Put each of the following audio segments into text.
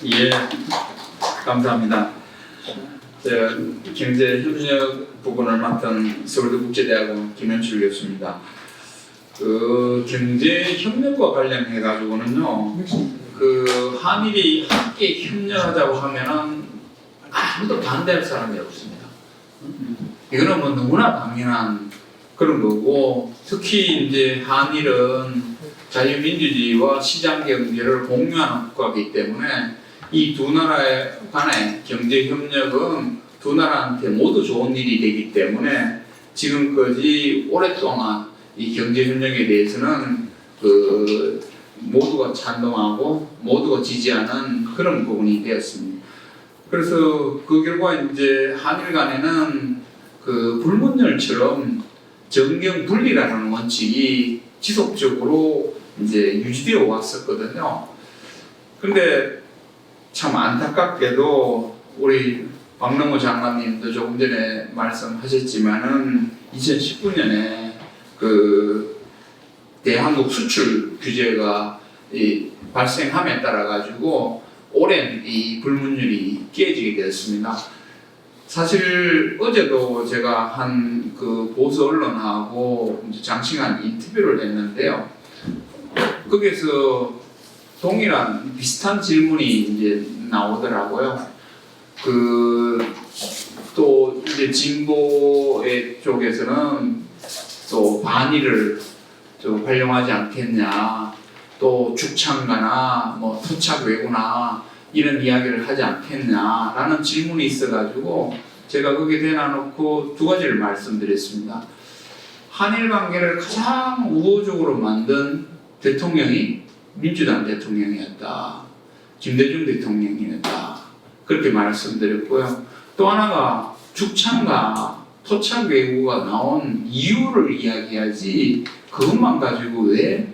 예, 감사합니다. 제가 경제협력 부분을 맡은 서울대국제대학원 김현출 교수입니다. 그 경제협력과 관련해 가지고는요, 그 한일이 함께 협력하자고 하면은 아무도 반대할 사람이 없습니다. 이거는 뭐 너무나 당연한 그런 거고, 특히 이제 한일은 자유민주주의와 시장경제를 공유하는 국가이기 때문에 이 두 나라 간의 경제협력은 두 나라한테 모두 좋은 일이 되기 때문에 지금까지 오랫동안 이 경제협력에 대해서는 그 모두가 찬동하고 모두가 지지하는 그런 부분이 되었습니다. 그래서 그 결과 이제 한일 간에는 그 불문율처럼 정경 분리라는 원칙이 지속적으로 이제 유지되어 왔었거든요. 근데 참 안타깝게도 우리 박능호 장관님도 조금 전에 말씀하셨지만은 2019년에 그 대한국 수출 규제가 발생함에 따라 가지고 오랜 이 불문율이 깨지게 되었습니다. 사실 어제도 제가 한 그 보수 언론하고 장시간 인터뷰를 했는데요. 거기서 동일한 비슷한 질문이 이제 나오더라고요. 또 이제 진보의 쪽에서는 또 반일을 좀 활용하지 않겠냐, 또 죽창가나 뭐 토착 외구나 이런 이야기를 하지 않겠냐라는 질문이 있어가지고 제가 거기에 대놔놓고 두 가지를 말씀드렸습니다. 한일 관계를 가장 우호적으로 만든 대통령이 민주당 대통령이었다. 김대중 대통령이었다. 그렇게 말씀드렸고요. 또 하나가 죽창과 토착 외구가 나온 이유를 이야기하지 그것만 가지고 왜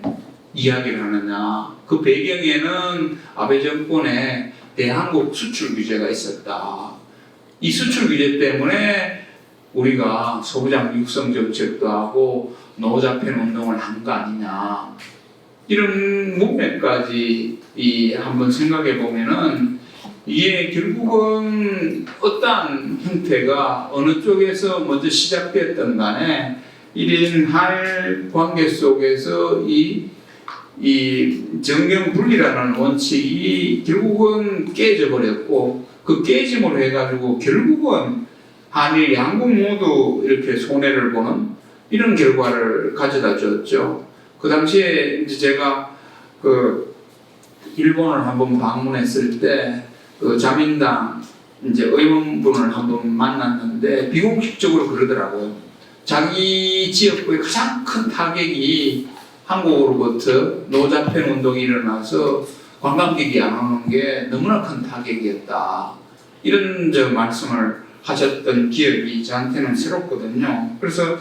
이야기를 하느냐. 그 배경에는 아베 정권의 대한국 수출 규제가 있었다. 이 수출 규제 때문에 우리가 소부장 육성 정책도 하고 노자펜 운동을 한 거 아니냐. 이런 문맥까지 한번 생각해 보면은 이게 결국은 어떠한 형태가 어느 쪽에서 먼저 시작됐던 간에 이런 한일 관계 속에서 이 정경 분리라는 원칙이 결국은 깨져 버렸고 그 깨짐으로 해가지고 결국은 한일 양국 모두 이렇게 손해를 보는 이런 결과를 가져다 줬죠. 그 당시에 이제 제가 그 일본을 한번 방문했을 때 그 자민당 이제 의원분을 한번 만났는데 비공식적으로 그러더라고요. 자기 지역구의 가장 큰 타격이 한국으로부터 노자펜 운동이 일어나서 관광객이 안 오는 게 너무나 큰 타격이었다. 이런 말씀을 하셨던 기억이 저한테는 새롭거든요. 그래서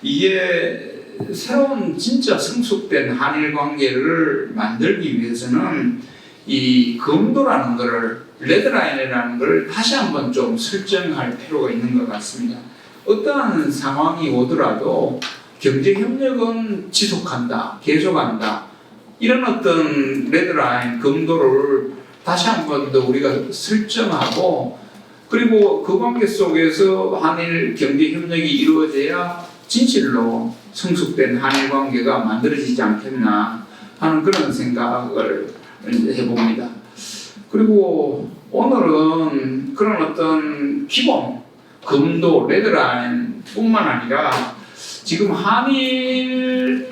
이게 새로운 진짜 성숙된 한일 관계를 만들기 위해서는 이 검도라는 것을 레드라인이라는 걸 다시 한번 좀 설정할 필요가 있는 것 같습니다. 어떠한 상황이 오더라도 경제협력은 지속한다, 계속한다. 이런 어떤 레드라인, 검도를 다시 한 번 더 우리가 설정하고 그리고 그 관계 속에서 한일 경제협력이 이루어져야 진실로 성숙된 한일 관계가 만들어지지 않겠나 하는 그런 생각을 해봅니다. 그리고 오늘은 그런 어떤 기본, 검도, 레드라인 뿐만 아니라 지금 한일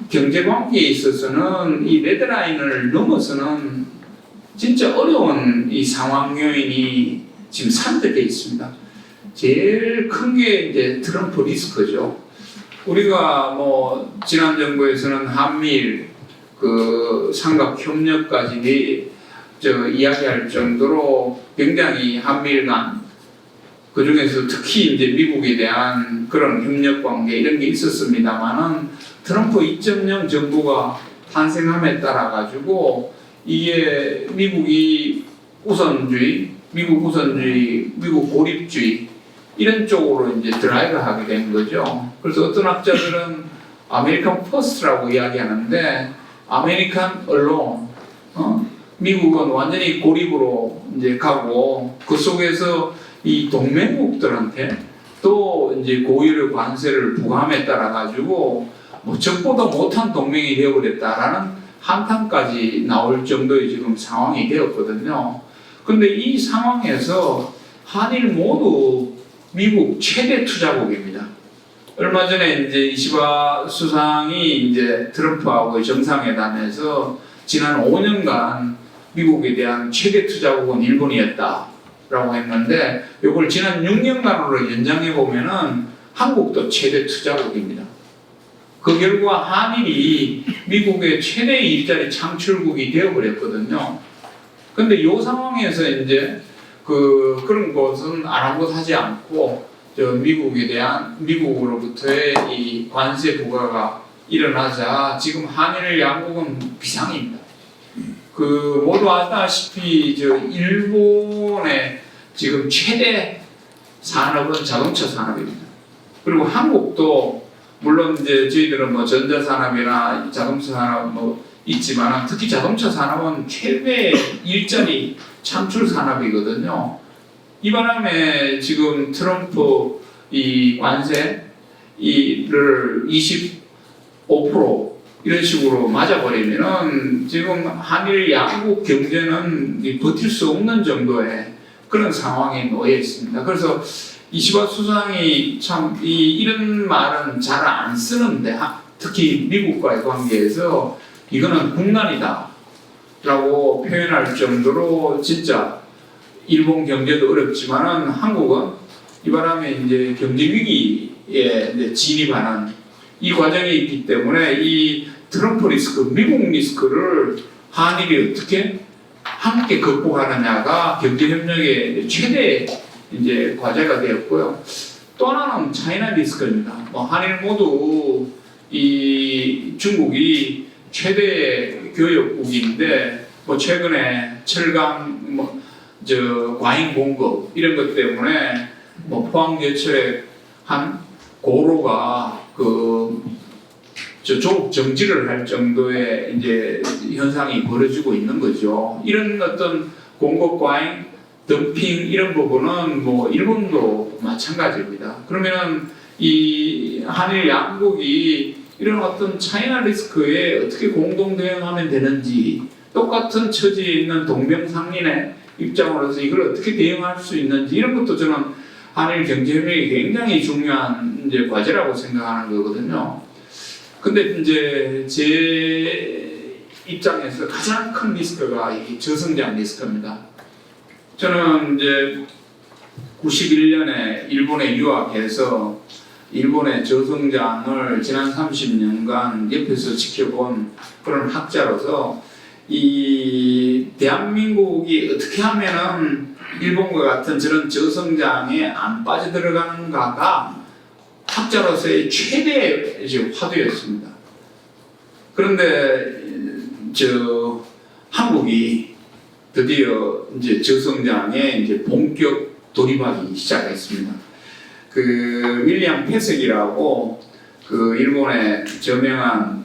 경제관계에 있어서는 이 레드라인을 넘어서는 진짜 어려운 이 상황 요인이 지금 산적해 있습니다. 제일 큰 게 이제 트럼프 리스크죠. 우리가 뭐 지난 정부에서는 한미일 그 삼각 협력까지 이야기할 정도로 굉장히 한미일 간 그 중에서 특히 이제 미국에 대한 그런 협력 관계 이런 게 있었습니다만은 트럼프 2.0 정부가 탄생함에 따라 가지고 이게 미국이 우선주의, 미국 고립주의 이런 쪽으로 이제 드라이브하게 된 거죠. 그래서 어떤 학자들은 아메리칸 퍼스트라고 이야기하는데 아메리칸 언론, 미국은 완전히 고립으로 이제 가고 그 속에서 이 동맹국들한테 또 이제 고유의 관세를 부과함에 따라 가지고 뭐 적보다 못한 동맹이 되어버렸다라는 한탄까지 나올 정도의 지금 상황이 되었거든요. 그런데 이 상황에서 한일 모두 미국 최대 투자국입니다. 얼마 전에 이제 이시바 수상이 이제 트럼프하고 정상회담에서 지난 5년간 미국에 대한 최대 투자국은 일본이었다라고 했는데 이걸 지난 6년간으로 연장해 보면은 한국도 최대 투자국입니다. 그 결과 한일이 미국의 최대 일자리 창출국이 되어버렸거든요. 근데 이 상황에서 이제 그런 것은 아랑곳하지 않고 미국으로부터의 이 관세 부과가 일어나자 지금 한일 양국은 비상입니다. 모두 아시다시피 일본의 지금 최대 산업은 자동차 산업입니다. 그리고 한국도 물론 이제 저희들은 뭐 전자산업이나 자동차 산업 뭐 있지만 특히 자동차 산업은 최대 일자리 창출 산업이거든요. 이 바람에 지금 트럼프 이 관세를 25% 이런 식으로 맞아버리면은 지금 한일 양국 경제는 버틸 수 없는 정도의 그런 상황에 놓여 있습니다. 그래서 이시바 수상이 참 이런 말은 잘 안 쓰는데 특히 미국과의 관계에서 이거는 국난이다 라고 표현할 정도로 진짜 일본 경제도 어렵지만은 한국은 이 바람에 이제 경제 위기에 진입하는 이 과정이 있기 때문에 이 트럼프 리스크, 미국 리스크를 한일이 어떻게 함께 극복하느냐가 경제협력의 최대 이제 과제가 되었고요. 또 하나는 차이나 리스크입니다. 한일 모두 이 중국이 최대 교역국인데 최근에 철강 과잉 공급 이런 것 때문에 포항제철의 한 고로가 조업 정지를 할 정도의 이제 현상이 벌어지고 있는 거죠. 이런 어떤 공급 과잉 덤핑 이런 부분은 일본도 마찬가지입니다. 그러면은 이 한일 양국이 이런 어떤 차이나 리스크에 어떻게 공동 대응하면 되는지 똑같은 처지에 있는 동병상련의 입장으로서 이걸 어떻게 대응할 수 있는지 이런 것도 저는 한일 경제협력이 굉장히 중요한 이제 과제라고 생각하는 거거든요. 근데 이제 제 입장에서 가장 큰 리스크가 이 저성장 리스크입니다. 저는 이제 91년에 일본에 유학해서 일본의 저성장을 지난 30년간 옆에서 지켜본 그런 학자로서 이 대한민국이 어떻게 하면은 일본과 같은 저런 저성장에 안 빠져들어가는가가 학자로서의 최대 이제 화두였습니다. 그런데 한국이 드디어 이제 저성장에 이제 본격 돌입하기 시작했습니다. 윌리엄 패석이라고 일본의 저명한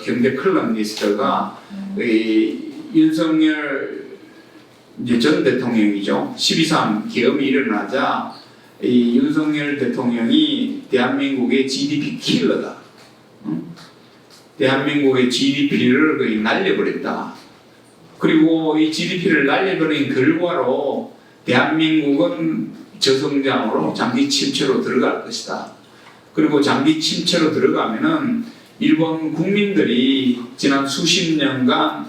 경제 컬럼니스트가 윤석열 이제 전 대통령이죠. 12.3 계엄이 일어나자 이 윤석열 대통령이 대한민국의 GDP 킬러다. 대한민국의 GDP를 거의 날려버렸다. 그리고 이 GDP를 날려버린 결과로 대한민국은 저성장으로 장기 침체로 들어갈 것이다. 그리고 장기 침체로 들어가면은 일본 국민들이 지난 수십 년간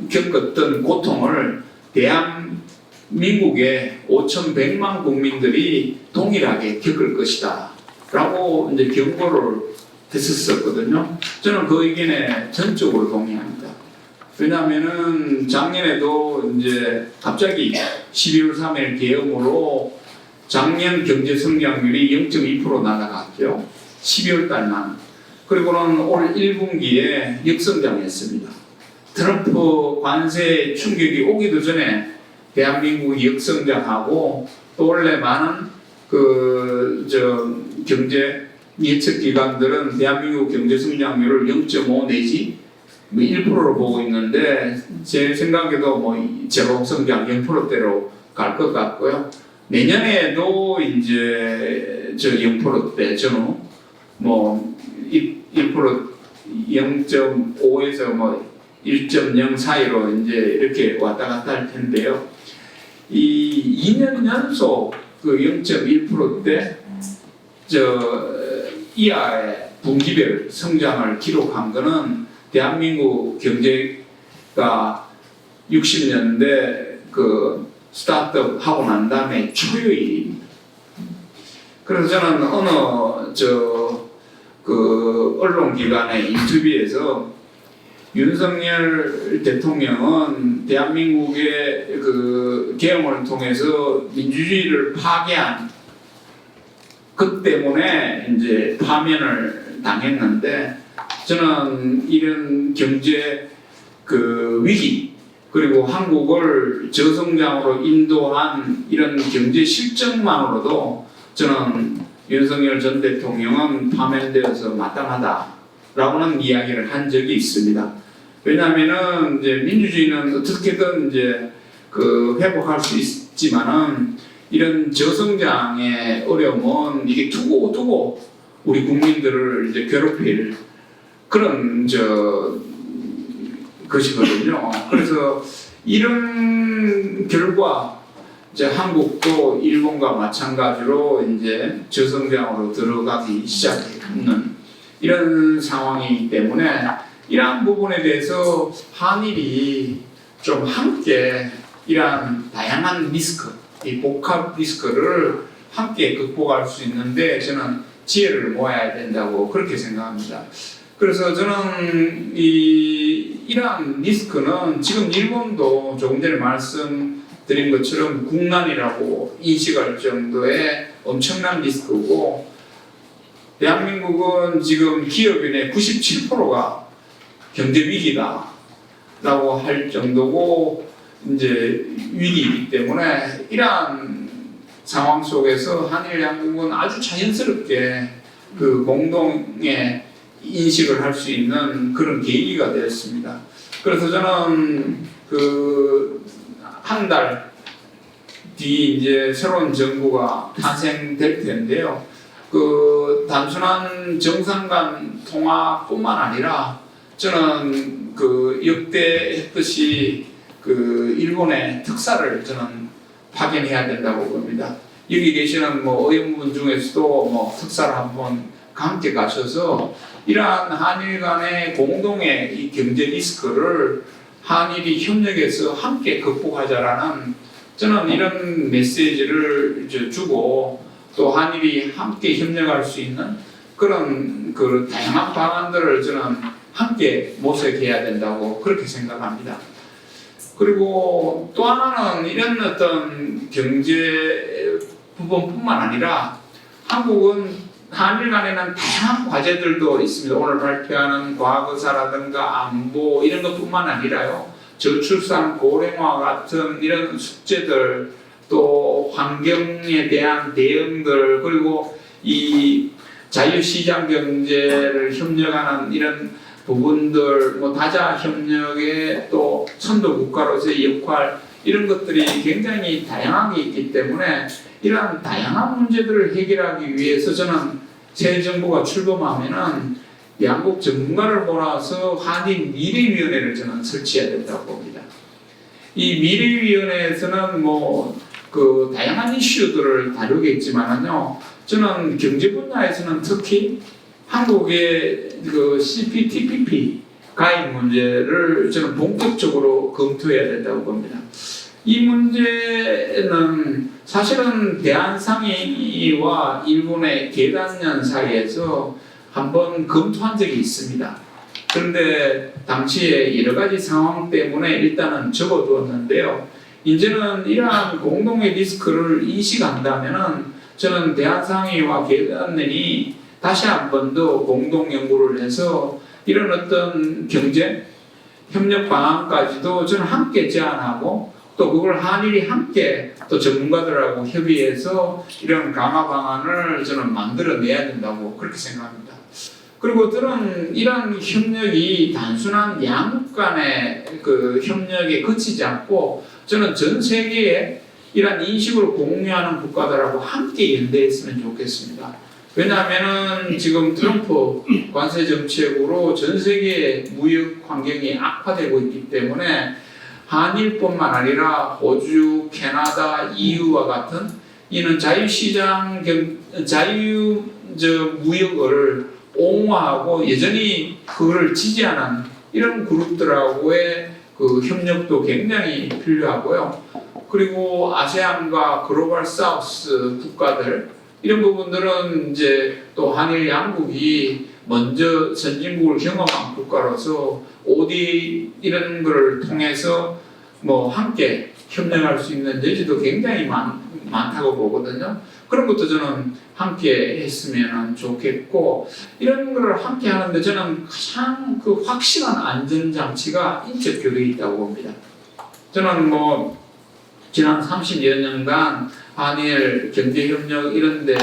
겪었던 고통을 대한민국의 5,100만 국민들이 동일하게 겪을 것이다. 라고 이제 경고를 했었거든요. 저는 그 의견에 전적으로 동의합니다. 왜냐하면은 작년에도 이제 갑자기 12월 3일 계엄으로 작년 경제 성장률이 0.2% 날아갔죠. 12월 달만. 그리고는 올 1분기에 역성장했습니다. 트럼프 관세 충격이 오기도 전에 대한민국이 역성장하고 또 원래 많은 경제 예측 기관들은 대한민국 경제 성장률을 0.5 내지 뭐 1%로 보고 있는데 제 생각에도 뭐 제법 성장 0%대로 갈 것 같고요. 내년에도 이제 저 0%대 전후 뭐 1% 0.5에서 뭐 1.0 사이로 이제 이렇게 왔다 갔다 할 텐데요. 이 2년 연속 그 0.1%대 이하의 분기별 성장을 기록한 것은 대한민국 경제가 60년대 그 스타트업 하고 난 다음에 초유의 일입니다. 그래서 저는 어느 그 언론기관의 인터뷰에서 윤석열 대통령은 대한민국의 그 계엄을 통해서 민주주의를 파괴한 그 때문에 이제 파면을 당했는데 저는 이런 경제 그 위기 그리고 한국을 저성장으로 인도한 이런 경제 실정만으로도 저는 윤석열 전 대통령은 파면되어서 마땅하다라고는 이야기를 한 적이 있습니다. 왜냐하면은 이제 민주주의는 어떻게든 이제 그 회복할 수 있지만은 이런 저성장의 어려움은 이게 두고 우리 국민들을 이제 괴롭힐 그런 것이거든요. 그래서 이런 결과 이제 한국도 일본과 마찬가지로 이제 저성장으로 들어가기 시작하는 이런 상황이기 때문에 이러한 부분에 대해서 한일이 좀 함께 이러한 다양한 리스크, 이 복합 리스크를 함께 극복할 수 있는데 저는 지혜를 모아야 된다고 그렇게 생각합니다. 그래서 저는 이러한 리스크는 지금 일본도 조금 전에 말씀드린 것처럼 국난이라고 인식할 정도의 엄청난 리스크고 대한민국은 지금 기업인의 97%가 경제 위기다라고 할 정도고 이제 위기이기 때문에 이러한 상황 속에서 한일 양국은 아주 자연스럽게 그 공동의 인식을 할 수 있는 그런 계기가 되었습니다. 그래서 저는 그 한 달 뒤 이제 새로운 정부가 탄생될 텐데요. 그 단순한 정상 간 통화뿐만 아니라 저는 그 역대 했듯이 그 일본의 특사를 저는 파견해야 된다고 봅니다. 여기 계시는 뭐 의원분 중에서도 뭐 특사를 한번 함께 가셔서 이러한 한일 간의 공동의 이 경제 리스크를 한일이 협력해서 함께 극복하자라는 저는 이런 메시지를 주고 또 한일이 함께 협력할 수 있는 그런 그 다양한 방안들을 저는 함께 모색해야 된다고 그렇게 생각합니다. 그리고 또 하나는 이런 어떤 경제 부분뿐만 아니라 한국은 한일 간에는 다양한 과제들도 있습니다. 오늘 발표하는 과거사라든가 안보 이런 것뿐만 아니라요. 저출산 고령화 같은 이런 숙제들 또 환경에 대한 대응들 그리고 이 자유시장 경제를 협력하는 이런 부분들 뭐 다자 협력의 또 선도 국가로서의 역할 이런 것들이 굉장히 다양하게 있기 때문에 이러한 다양한 문제들을 해결하기 위해서 저는 새 정부가 출범하면은 양국 전문가를 몰아서 한일 미래위원회를 저는 설치해야 된다고 봅니다. 이 미래위원회에서는 뭐 그 다양한 이슈들을 다루겠지만은요, 저는 경제 분야에서는 특히 한국의 그 CPTPP 가입 문제를 저는 본격적으로 검토해야 된다고 봅니다. 이 문제는 사실은 대한상인과 일본의 계단년 사이에서 한번 검토한 적이 있습니다. 그런데 당시에 여러 가지 상황 때문에 일단은 접어두었는데요. 이제는 이러한 공동의 리스크를 인식한다면은 저는 대한상인과 계단년이 다시 한 번 더 공동 연구를 해서 이런 어떤 경제 협력 방안까지도 저는 함께 제안하고 또 그걸 한일이 함께 또 전문가들하고 협의해서 이런 강화 방안을 저는 만들어내야 된다고 그렇게 생각합니다. 그리고 저는 이런 협력이 단순한 양국 간의 그 협력에 그치지 않고 저는 전 세계에 이런 인식을 공유하는 국가들하고 함께 연대했으면 좋겠습니다. 왜냐하면은 지금 트럼프 관세 정책으로 전 세계 무역 환경이 악화되고 있기 때문에 한일뿐만 아니라 호주, 캐나다, EU와 같은 이는 무역을 옹호하고 여전히 그걸 지지하는 이런 그룹들하고의 그 협력도 굉장히 필요하고요. 그리고 아세안과 글로벌 사우스 국가들 이런 부분들은 이제 또 한일 양국이 먼저 선진국을 경험한 국가로서 ODA 이런 걸 통해서 뭐 함께 협력할 수 있는 여지도 굉장히 많다고 보거든요. 그런 것도 저는 함께 했으면 좋겠고, 이런 걸 함께 하는데 저는 가장 그 확실한 안전장치가 인적 교류에 있다고 봅니다. 저는 뭐 지난 30여 년간 한일 경제협력 이런 데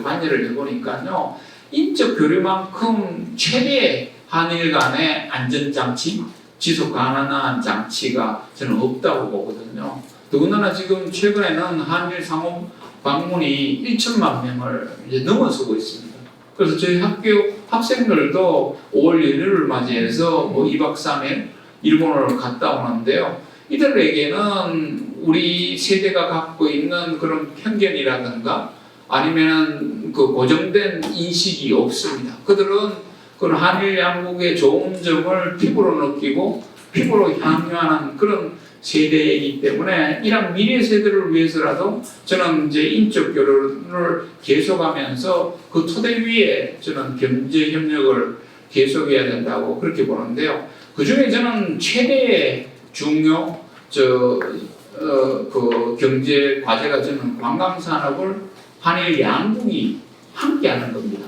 관여를 해보니까요, 인적 교류만큼 최대의 한일 간의 안전장치, 지속 가능한 장치가 저는 없다고 보거든요. 더군다나 지금 최근에는 한일 상호 방문이 1천만 명을 이제 넘어서고 있습니다. 그래서 저희 학교 학생들도 5월 연휴를 맞이해서 뭐 2박 3일 일본을 갔다 오는데요. 이들에게는 우리 세대가 갖고 있는 그런 편견이라든가 아니면 그 고정된 인식이 없습니다. 그들은 그 한일 양국의 좋은 점을 피부로 느끼고 피부로 향유하는 그런 세대이기 때문에 이런 미래 세대를 위해서라도 저는 이제 인적 교류를 계속하면서 그 토대 위에 저는 경제 협력을 계속해야 된다고 그렇게 보는데요. 그 중에 저는 최대의 중요 그 경제 과제가 저는 관광 산업을 한일 양국이 함께하는 겁니다.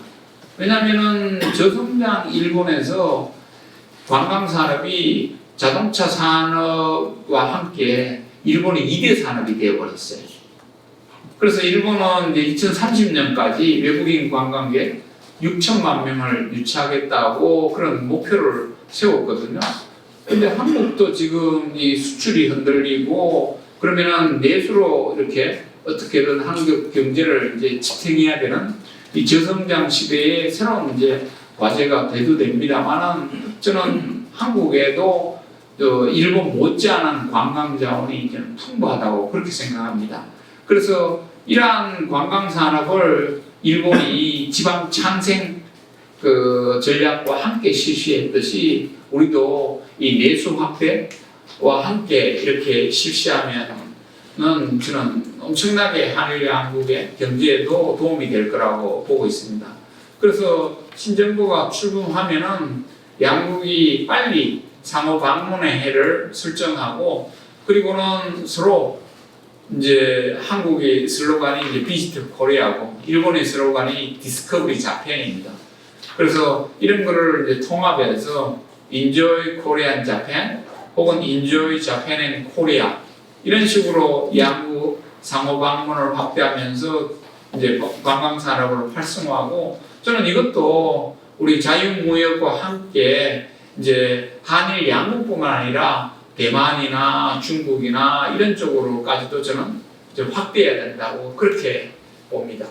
왜냐하면은 저성장 일본에서 관광 산업이 자동차 산업과 함께 일본의 2대 산업이 되어버렸어요. 그래서 일본은 이제 2030년까지 외국인 관광객 6천만 명을 유치하겠다고 그런 목표를 세웠거든요. 근데 한국도 지금 이 수출이 흔들리고 그러면은 내수로 이렇게 어떻게든 한국 경제를 이제 지탱해야 되는 이 저성장 시대에 새로운 이제 과제가 대두됩니다만은 저는 한국에도 일본 못지않은 관광 자원이 저는 풍부하다고 그렇게 생각합니다. 그래서 이러한 관광 산업을 일본이 지방 창생 그 전략과 함께 실시했듯이 우리도 이 내수 확대와 함께 이렇게 실시하면은 저는 엄청나게 한일 양국의 경제에도 도움이 될 거라고 보고 있습니다. 그래서 신정부가 출범하면은 양국이 빨리 상호 방문의 해를 설정하고 그리고는 서로 이제 한국의 슬로건이 이제 비지트 코리아고 일본의 슬로건이 디스커버리 자펜입니다. 그래서 이런 거를 이제 통합해서 Enjoy Korean Japan 혹은 Enjoy Japan and Korea 이런 식으로 양국 상호 방문을 확대하면서 이제 관광 산업을 활성화하고 저는 이것도 우리 자유무역과 함께 이제 한일 양국뿐만 아니라 대만이나 중국이나 이런 쪽으로까지도 저는 확대해야 된다고 그렇게 봅니다.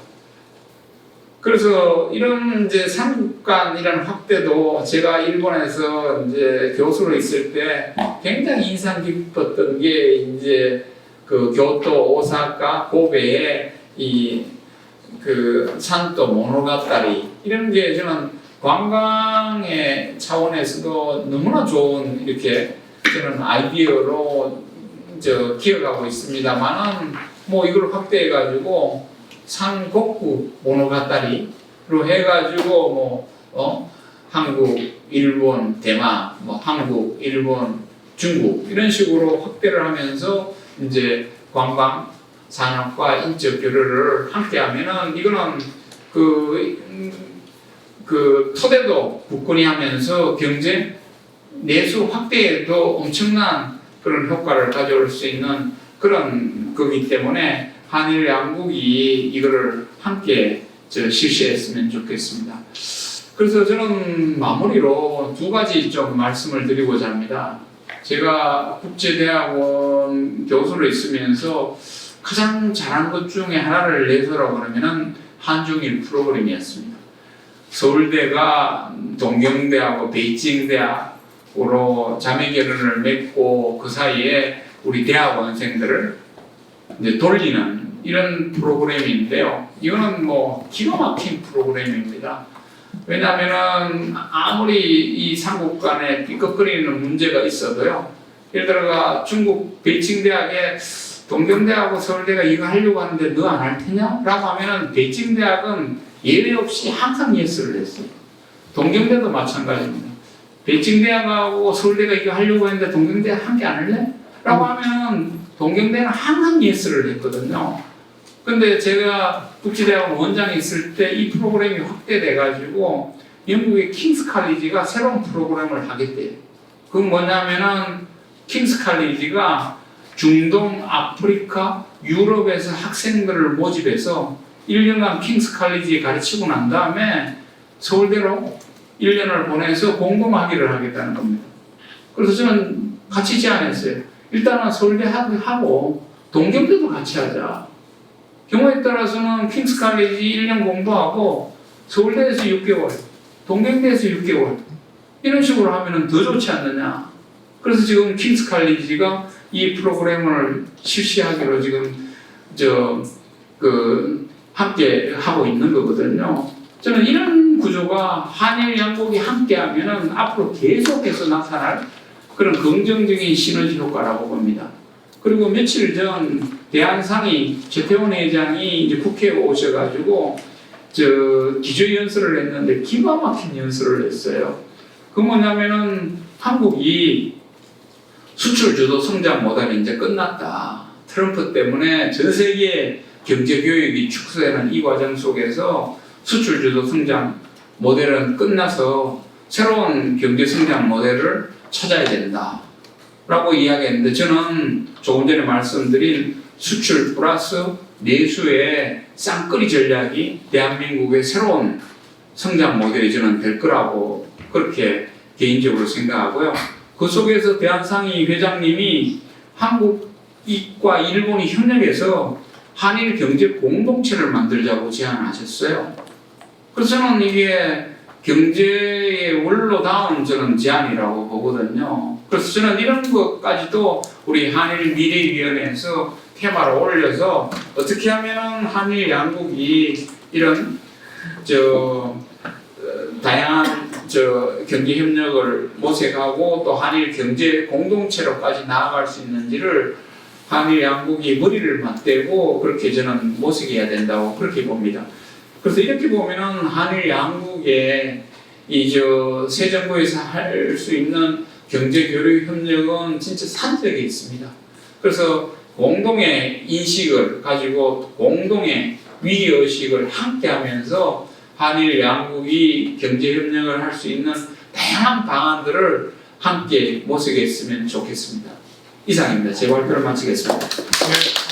그래서 이런 이제 삼국 간 이런 확대도 제가 일본에서 이제 교수로 있을 때 굉장히 인상 깊었던 게 이제 그 교토, 오사카, 고베의 이 그 산또 모노가타리 이런 게 저는 관광의 차원에서도 너무나 좋은 이렇게 저는 아이디어로 기억하고 있습니다만은 뭐 이걸 확대해가지고 산곡구 모노가타리로 해가지고 한국, 일본, 대만, 한국, 일본, 중국 이런 식으로 확대를 하면서 이제 관광 산업과 인적 교류를 함께하면은 이거는 그 토대도 굳건히 하면서 경제 내수 확대에도 엄청난 그런 효과를 가져올 수 있는 그런 거기 때문에 한일 양국이 이거를 함께 실시했으면 좋겠습니다. 그래서 저는 마무리로 두 가지 좀 말씀을 드리고자 합니다. 제가 국제대학원 교수로 있으면서 가장 잘한 것 중에 하나를 내서라고 하면은 한중일 프로그램이었습니다. 서울대가 동경대하고 베이징대학으로 자매결연을 맺고 그 사이에 우리 대학원생들을 이제 돌리는 이런 프로그램인데요. 이거는 뭐 기가 막힌 프로그램입니다. 왜냐하면은 아무리 이 삼국 간에 삐걱거리는 문제가 있어도요. 예를 들어가 중국 베이징 대학에 동경대하고 서울대가 이거 하려고 하는데 너 안 할 테냐? 라고 하면은 베이징 대학은 예외 없이 항상 예스를 했어요. 동경대도 마찬가지입니다. 베이징 대학하고 서울대가 이거 하려고 했는데 동경대가 함께 안 할래? 라고 하면 동경대는 항상 예스를 했거든요. 근데 제가 국제대학원 원장이 있을 때 이 프로그램이 확대돼가지고 영국의 킹스 칼리지가 새로운 프로그램을 하겠대요. 그건 뭐냐면은 킹스 칼리지가 중동, 아프리카, 유럽에서 학생들을 모집해서 1년간 킹스 칼리지에 가르치고 난 다음에 서울대로 1년을 보내서 공동학위를 하겠다는 겁니다. 그래서 저는 같이 제안했어요. 일단은 서울대 하고 동경대도 같이 하자. 경우에 따라서는 킹스 칼리지 1년 공부하고 서울대에서 6개월, 동경대에서 6개월 이런 식으로 하면 더 좋지 않느냐. 그래서 지금 킹스 칼리지가 이 프로그램을 실시하기로 지금 함께 하고 있는 거거든요. 저는 이런 구조가 한일 양국이 함께하면 앞으로 계속해서 나타날 그런 긍정적인 시너지 효과라고 봅니다. 그리고 며칠 전 대한상의 최태원 회장이 이제 국회에 오셔가지고 기조연설을 했는데 기가 막힌 연설을 했어요. 그 뭐냐면은 한국이 수출 주도 성장 모델이 이제 끝났다. 트럼프 때문에 전 세계 경제 교육이 축소되는 이 과정 속에서 수출 주도 성장 모델은 끝나서 새로운 경제 성장 모델을 찾아야 된다. 라고 이야기했는데 저는 조금 전에 말씀드린 수출 플러스 내수의 쌍끌이 전략이 대한민국의 새로운 성장 모델이 저는 될 거라고 그렇게 개인적으로 생각하고요. 그 속에서 대한상의 회장님이 한국과 일본이 협력해서 한일 경제 공동체를 만들자고 제안하셨어요. 그래서 저는 이게 경제의 원로다운 저는 제안이라고 보거든요. 그래서 저는 이런 것까지도 우리 한일 미래위원회에서 테마로 올려서 어떻게 하면 한일 양국이 이런 다양한 경제 협력을 모색하고 또 한일 경제 공동체로까지 나아갈 수 있는지를 한일 양국이 머리를 맞대고 그렇게 저는 모색해야 된다고 그렇게 봅니다. 그래서 이렇게 보면은 한일 양국의 새 정부에서 할 수 있는 경제 교류 협력은 진짜 산적에 있습니다. 그래서 공동의 인식을 가지고 공동의 위기 의식을 함께 하면서 한일 양국이 경제 협력을 할 수 있는 다양한 방안들을 함께 모색했으면 좋겠습니다. 이상입니다. 제 발표를 마치겠습니다. 네.